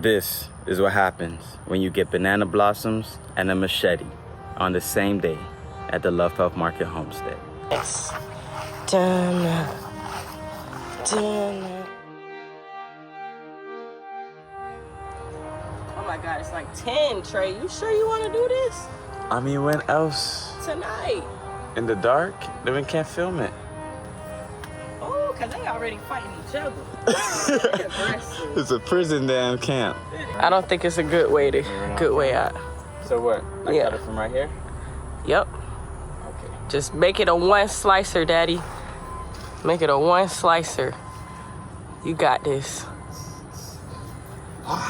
This is what happens when you get banana blossoms and a machete on the same day at the Love Health Market Homestead. Yes. Dun, dun. Oh my God, it's like 10, Trey. You sure you want to do this? I mean, when else? Tonight. In the dark? Then we can't film it. Oh, because they already fighting each other. It's a prison damn camp. I don't think it's a good way out. So what? I cut it from right here? Yep. Okay. Just make it a one slicer, Daddy. Make it a one slicer. You got this.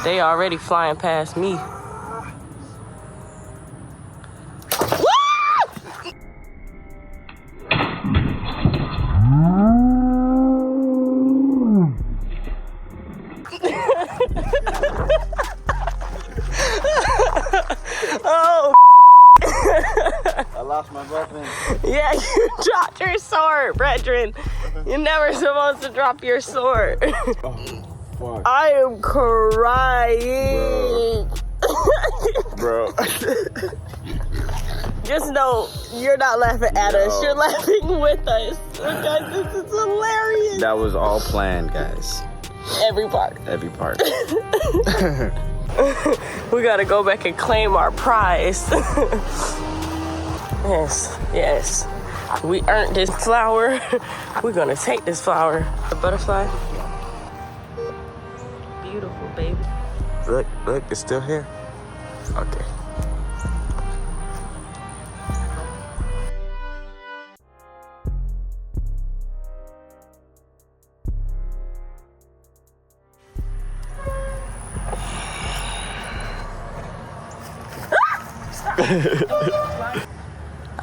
They already flying past me. Oh. I lost my weapon. Yeah, you dropped your sword, brethren. You're never supposed to drop your sword. Oh, fuck. I am crying. Bro. Just know you're not laughing at us. You're laughing with us. Because this is hilarious. That was all planned, guys. Every part. Every part. We gotta go back and claim our prize. Yes. We earned this flower. We're gonna take this flower. The butterfly. Beautiful, baby. Look, it's still here. Okay.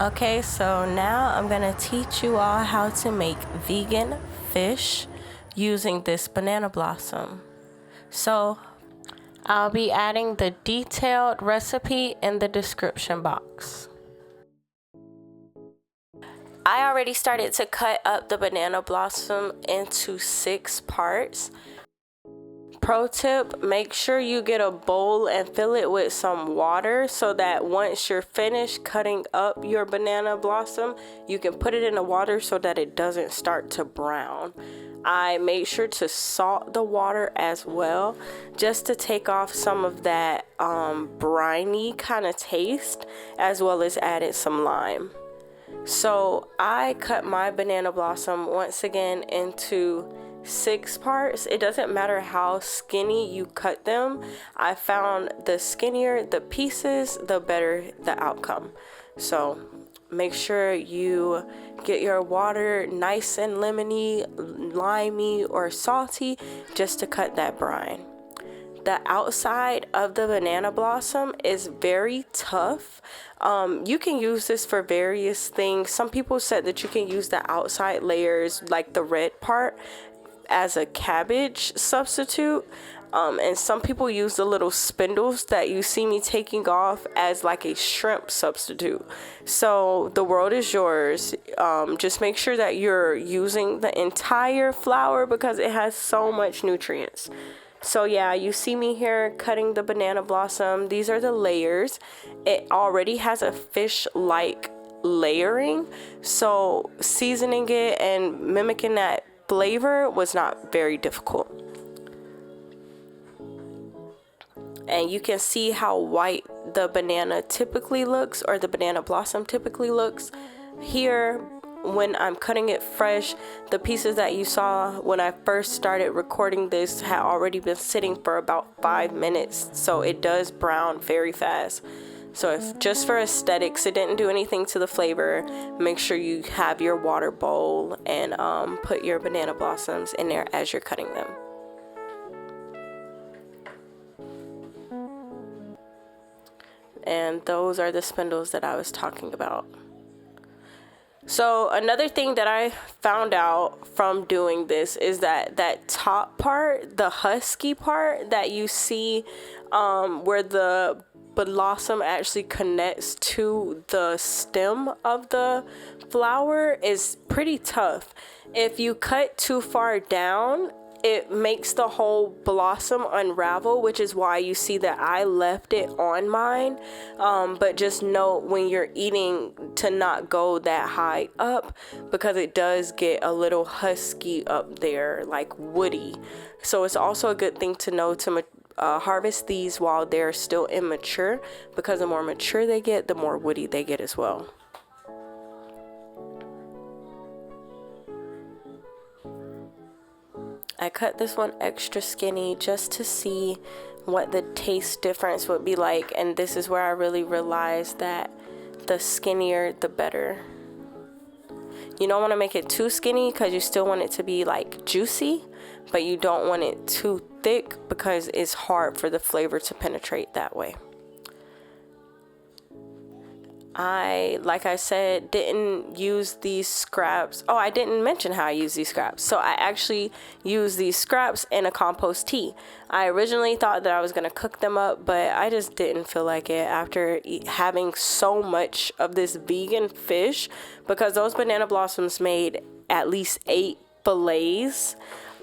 Okay, so now I'm gonna teach you all how to make vegan fish using this banana blossom. So I'll be adding the detailed recipe in the description box. I already started to cut up the banana blossom into 6 parts. Pro tip, make sure you get a bowl and fill it with some water so that once you're finished cutting up your banana blossom, you can put it in the water so that it doesn't start to brown. I made sure to salt the water as well, just to take off some of that briny kind of taste, as well as added some lime. So I cut my banana blossom once again into 6 parts. It doesn't matter how skinny you cut them. I found the skinnier the pieces, the better the outcome. So make sure you get your water nice and lemony, limey, or salty just to cut that brine. The outside of the banana blossom is very tough. You can use this for various things. Some people said that you can use the outside layers, like the red part, as a cabbage substitute. And some people use the little spindles that you see me taking off as like a shrimp substitute. So the world is yours. Just make sure that you're using the entire flower because it has so much nutrients. So yeah, you see me here cutting the banana blossom. These are the layers. It already has a fish-like layering, so seasoning it and mimicking that flavor was not very difficult. And you can see how white the banana typically looks, or the banana blossom typically looks. Here, when I'm cutting it fresh, the pieces that you saw when I first started recording this had already been sitting for about 5 minutes, so it does brown very fast. So if just for aesthetics, it didn't do anything to the flavor, make sure you have your water bowl and put your banana blossoms in there as you're cutting them. And those are the spindles that I was talking about. So another thing that I found out from doing this is that that top part, the husky part that you see where the blossom actually connects to the stem of the flower, is pretty tough. If you cut too far down, it makes the whole blossom unravel, which is why you see that I left it on mine. But just note when you're eating to not go that high up, because it does get a little husky up there, like woody. So it's also a good thing to know to harvest these while they're still immature, because the more mature they get, the more woody they get as well. I cut this one extra skinny just to see what the taste difference would be like, and this is where I really realized that the skinnier the better. You don't want to make it too skinny because you still want it to be like juicy, but you don't want it too thick because it's hard for the flavor to penetrate that way. Like I said, didn't use these scraps. Oh, I didn't mention how I use these scraps. So I actually use these scraps in a compost tea. I originally thought that I was going to cook them up, but I just didn't feel like it after having so much of this vegan fish, because those banana blossoms made at least 8 fillets,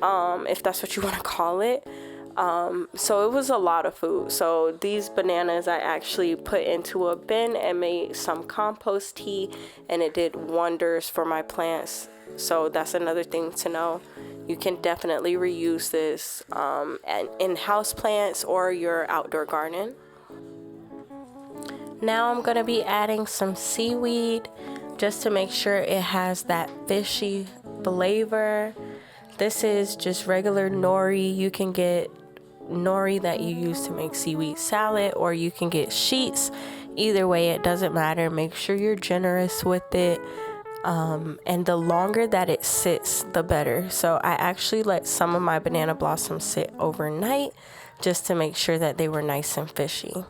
if that's what you want to call it. So it was a lot of food. So these bananas I actually put into a bin and made some compost tea, and it did wonders for my plants. So that's another thing to know. You can definitely reuse this in house plants or your outdoor garden. Now I'm going to be adding some seaweed just to make sure it has that fishy flavor. This is just regular nori. You can get nori that you use to make seaweed salad, or you can get sheets. Either way, it doesn't matter. Make sure you're generous with it, and the longer that it sits, the better. So I actually let some of my banana blossoms sit overnight just to make sure that they were nice and fishy.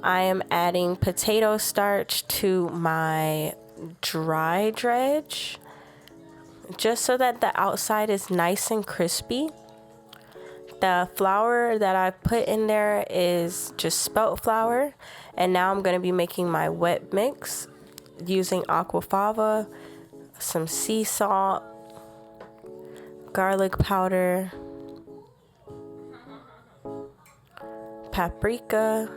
I am adding potato starch to my dry dredge just so that the outside is nice and crispy. The flour that I put in there is just spelt flour. And now I'm going to be making my wet mix using aquafava, some sea salt, garlic powder, paprika,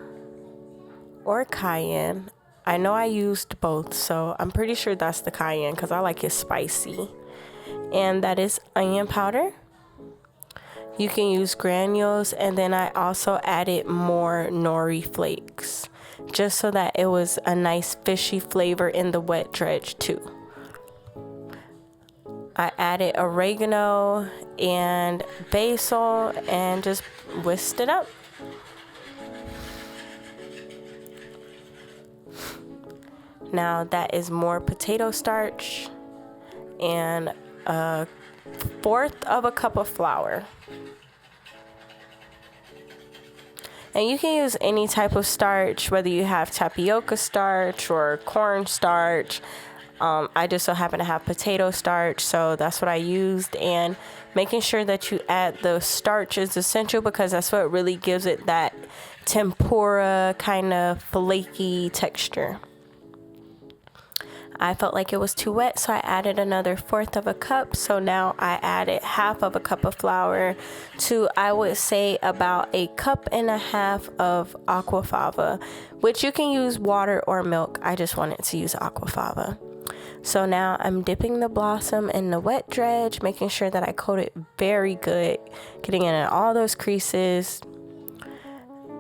or cayenne. I know I used both, so I'm pretty sure that's the cayenne because I like it spicy. And that is onion powder. You can use granules, and then I also added more nori flakes just so that it was a nice fishy flavor in the wet dredge too. I added oregano and basil and just whisked it up. Now that is more potato starch and 1/4 cup of flour. And you can use any type of starch, whether you have tapioca starch or corn starch. I just so happen to have potato starch, so that's what I used. And making sure that you add the starch is essential because that's what really gives it that tempura kind of flaky texture. I felt like it was too wet, so I added another 1/4 cup. So now I added 1/2 cup of flour to, I would say, about 1.5 cups of aquafava, which you can use water or milk. I just wanted to use aquafava. So now I'm dipping the blossom in the wet dredge, making sure that I coat it very good, getting in all those creases,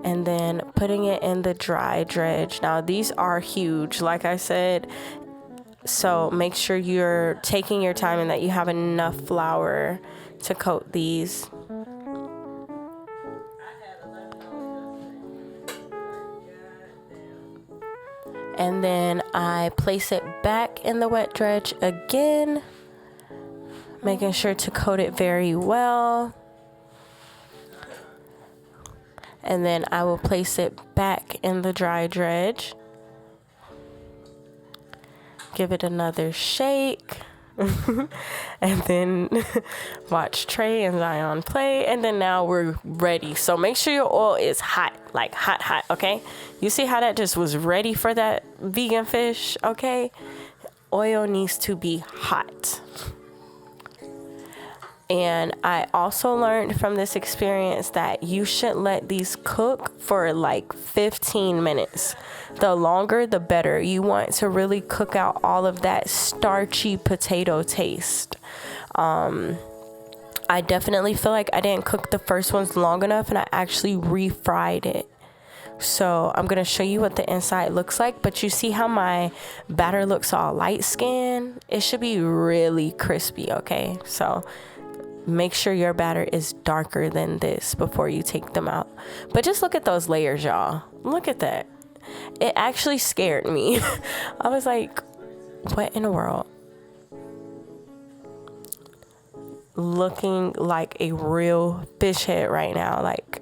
and then putting it in the dry dredge. Now these are huge, like I said. So make sure you're taking your time and that you have enough flour to coat these. And then I place it back in the wet dredge again, making sure to coat it very well. And then I will place it back in the dry dredge. Give it another shake. And then watch Trey and Zion play. And then now we're ready. So make sure your oil is hot, like hot, okay? You see how that just was ready for that vegan fish, okay? Oil needs to be hot. And I also learned from this experience that you should let these cook for like 15 minutes. The longer, the better. You want to really cook out all of that starchy potato taste. I definitely feel like I didn't cook the first ones long enough, and I actually refried it. So I'm going to show you what the inside looks like, but you see how my batter looks all light skin? It should be really crispy, okay? So make sure your batter is darker than this before you take them out. But just look at those layers, y'all. Look at that. It actually scared me. I was like, what in the world? Looking like a real fish head right now, like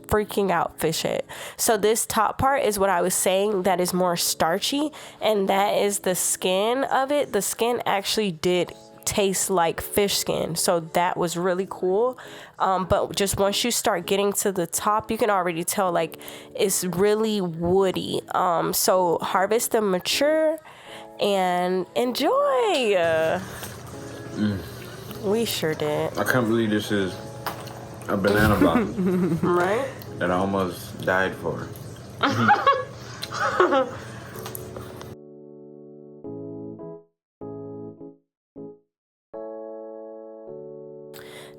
freaking out fish head. So this top part is what I was saying that is more starchy, and that is the skin of it. The skin actually did taste like fish skin, so that was really cool. But just once you start getting to the top, you can already tell like it's really woody. So harvest the mature and enjoy. We sure did. I can't believe this is a banana blossom. Right? That I almost died for.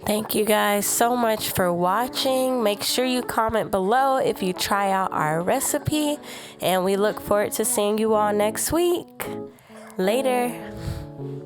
Thank you guys so much for watching. Make sure you comment below if you try out our recipe, and we look forward to seeing you all next week. Later.